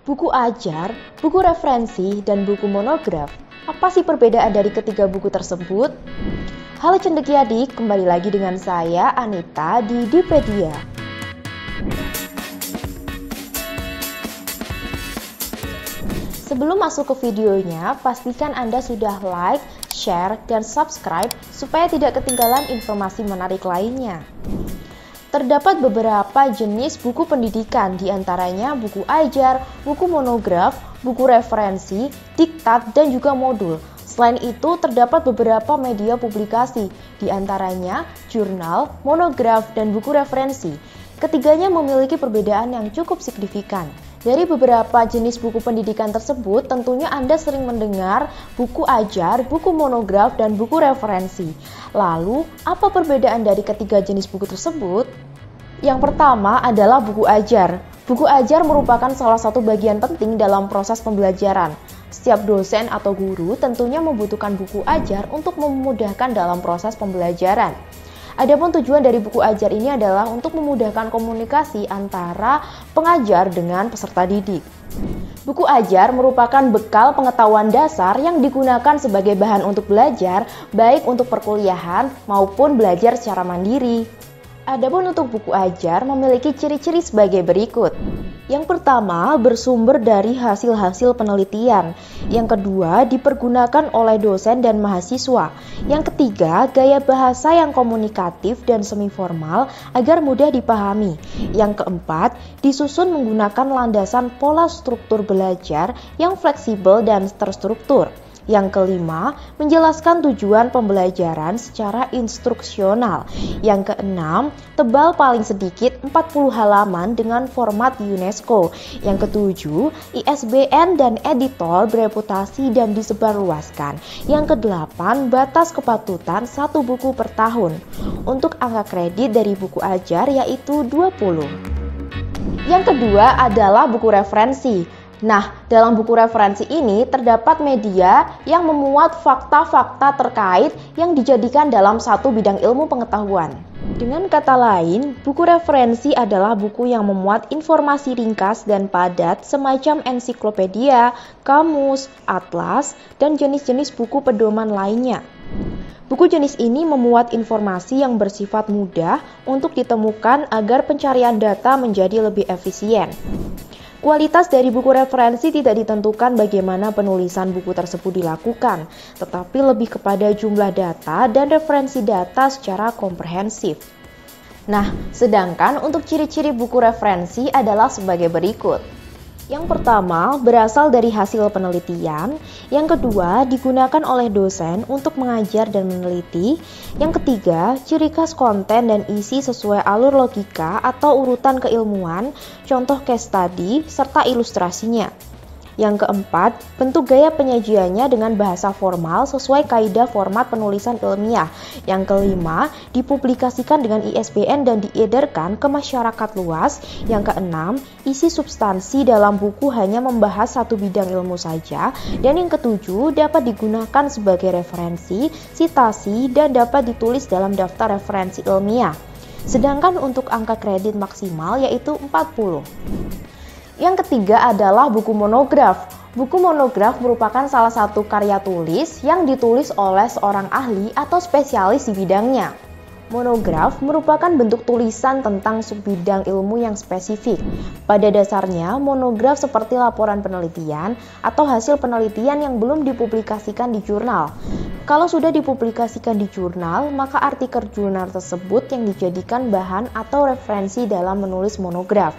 Buku ajar, buku referensi, dan buku monograf. Apa sih perbedaan dari ketiga buku tersebut? Halo cendekiadik, kembali lagi dengan saya Anita di Dipedia. Sebelum masuk ke videonya, pastikan Anda sudah like, share, dan subscribe supaya tidak ketinggalan informasi menarik lainnya. Terdapat beberapa jenis buku pendidikan, diantaranya buku ajar, buku monograf, buku referensi, diktat, dan juga modul. Selain itu, terdapat beberapa media publikasi, diantaranya jurnal, monograf, dan buku referensi. Ketiganya memiliki perbedaan yang cukup signifikan. Dari beberapa jenis buku pendidikan tersebut, tentunya Anda sering mendengar buku ajar, buku monograf, dan buku referensi. Lalu, apa perbedaan dari ketiga jenis buku tersebut? Yang pertama adalah buku ajar. Buku ajar merupakan salah satu bagian penting dalam proses pembelajaran. Setiap dosen atau guru tentunya membutuhkan buku ajar untuk memudahkan dalam proses pembelajaran. Adapun tujuan dari buku ajar ini adalah untuk memudahkan komunikasi antara pengajar dengan peserta didik. Buku ajar merupakan bekal pengetahuan dasar yang digunakan sebagai bahan untuk belajar, baik untuk perkuliahan maupun belajar secara mandiri. Adapun untuk buku ajar memiliki ciri-ciri sebagai berikut. Yang pertama, bersumber dari hasil-hasil penelitian. Yang kedua, dipergunakan oleh dosen dan mahasiswa. Yang ketiga, gaya bahasa yang komunikatif dan semi-formal agar mudah dipahami. Yang keempat, disusun menggunakan landasan pola struktur belajar yang fleksibel dan terstruktur. Yang kelima, menjelaskan tujuan pembelajaran secara instruksional. Yang keenam, tebal paling sedikit 40 halaman dengan format UNESCO. Yang ketujuh, ISBN dan editor bereputasi dan disebarluaskan. Yang kedelapan, batas kepatutan 1 buku per tahun. Untuk angka kredit dari buku ajar yaitu 20. Yang kedua adalah buku referensi. Nah, dalam buku referensi ini terdapat media yang memuat fakta-fakta terkait yang dijadikan dalam satu bidang ilmu pengetahuan. Dengan kata lain, buku referensi adalah buku yang memuat informasi ringkas dan padat semacam ensiklopedia, kamus, atlas, dan jenis-jenis buku pedoman lainnya. Buku jenis ini memuat informasi yang bersifat mudah untuk ditemukan agar pencarian data menjadi lebih efisien. Kualitas dari buku referensi tidak ditentukan bagaimana penulisan buku tersebut dilakukan, tetapi lebih kepada jumlah data dan referensi data secara komprehensif. Nah, sedangkan untuk ciri-ciri buku referensi adalah sebagai berikut. Yang pertama, berasal dari hasil penelitian. Yang kedua, digunakan oleh dosen untuk mengajar dan meneliti. Yang ketiga, ciri khas konten dan isi sesuai alur logika atau urutan keilmuan, contoh case study, serta ilustrasinya. Yang keempat, bentuk gaya penyajiannya dengan bahasa formal sesuai kaidah format penulisan ilmiah. Yang kelima, dipublikasikan dengan ISBN dan diedarkan ke masyarakat luas. Yang keenam, isi substansi dalam buku hanya membahas satu bidang ilmu saja. Dan yang ketujuh, dapat digunakan sebagai referensi, sitasi, dan dapat ditulis dalam daftar referensi ilmiah. Sedangkan untuk angka kredit maksimal yaitu 40. Yang ketiga adalah buku monograf. Buku monograf merupakan salah satu karya tulis yang ditulis oleh seorang ahli atau spesialis di bidangnya. Monograf merupakan bentuk tulisan tentang subbidang ilmu yang spesifik. Pada dasarnya, monograf seperti laporan penelitian atau hasil penelitian yang belum dipublikasikan di jurnal. Kalau sudah dipublikasikan di jurnal, maka artikel jurnal tersebut yang dijadikan bahan atau referensi dalam menulis monograf.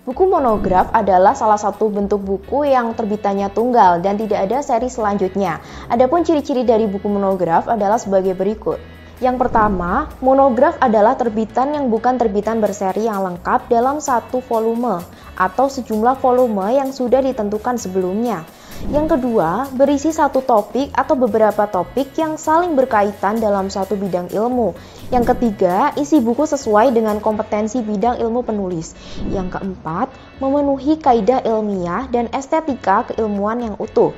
Buku monograf adalah salah satu bentuk buku yang terbitannya tunggal dan tidak ada seri selanjutnya. Adapun ciri-ciri dari buku monograf adalah sebagai berikut. Yang pertama, monograf adalah terbitan yang bukan terbitan berseri yang lengkap dalam satu volume atau sejumlah volume yang sudah ditentukan sebelumnya. Yang kedua, berisi satu topik atau beberapa topik yang saling berkaitan dalam satu bidang ilmu. Yang ketiga, isi buku sesuai dengan kompetensi bidang ilmu penulis. Yang keempat, memenuhi kaidah ilmiah dan estetika keilmuan yang utuh.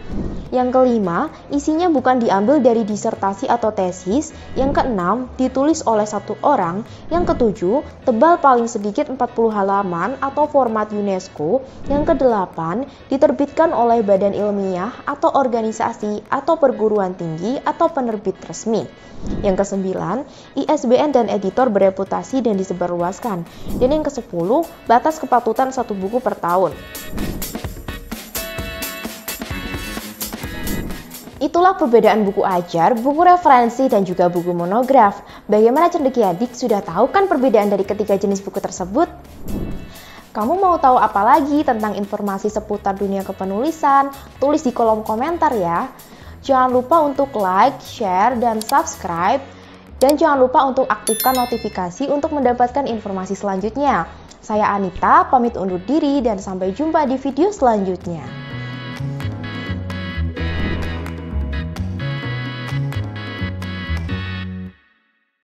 Yang kelima, isinya bukan diambil dari disertasi atau tesis. Yang keenam, ditulis oleh satu orang. Yang ketujuh, tebal paling sedikit 40 halaman atau format UNESCO. Yang kedelapan, diterbitkan oleh badan ilmiah atau organisasi atau perguruan tinggi atau penerbit resmi. Yang kesembilan, ISBN dan editor bereputasi dan disebarluaskan. Dan yang kesepuluh, batas kepatutan satu buku per tahun. Itulah perbedaan buku ajar, buku referensi, dan juga buku monograf. Bagaimana cendekiadik, sudah tahu kan perbedaan dari ketiga jenis buku tersebut? Kamu mau tahu apa lagi tentang informasi seputar dunia kepenulisan? Tulis di kolom komentar ya. Jangan lupa untuk like, share, dan subscribe. Dan jangan lupa untuk aktifkan notifikasi untuk mendapatkan informasi selanjutnya. Saya Anita, pamit undur diri dan sampai jumpa di video selanjutnya.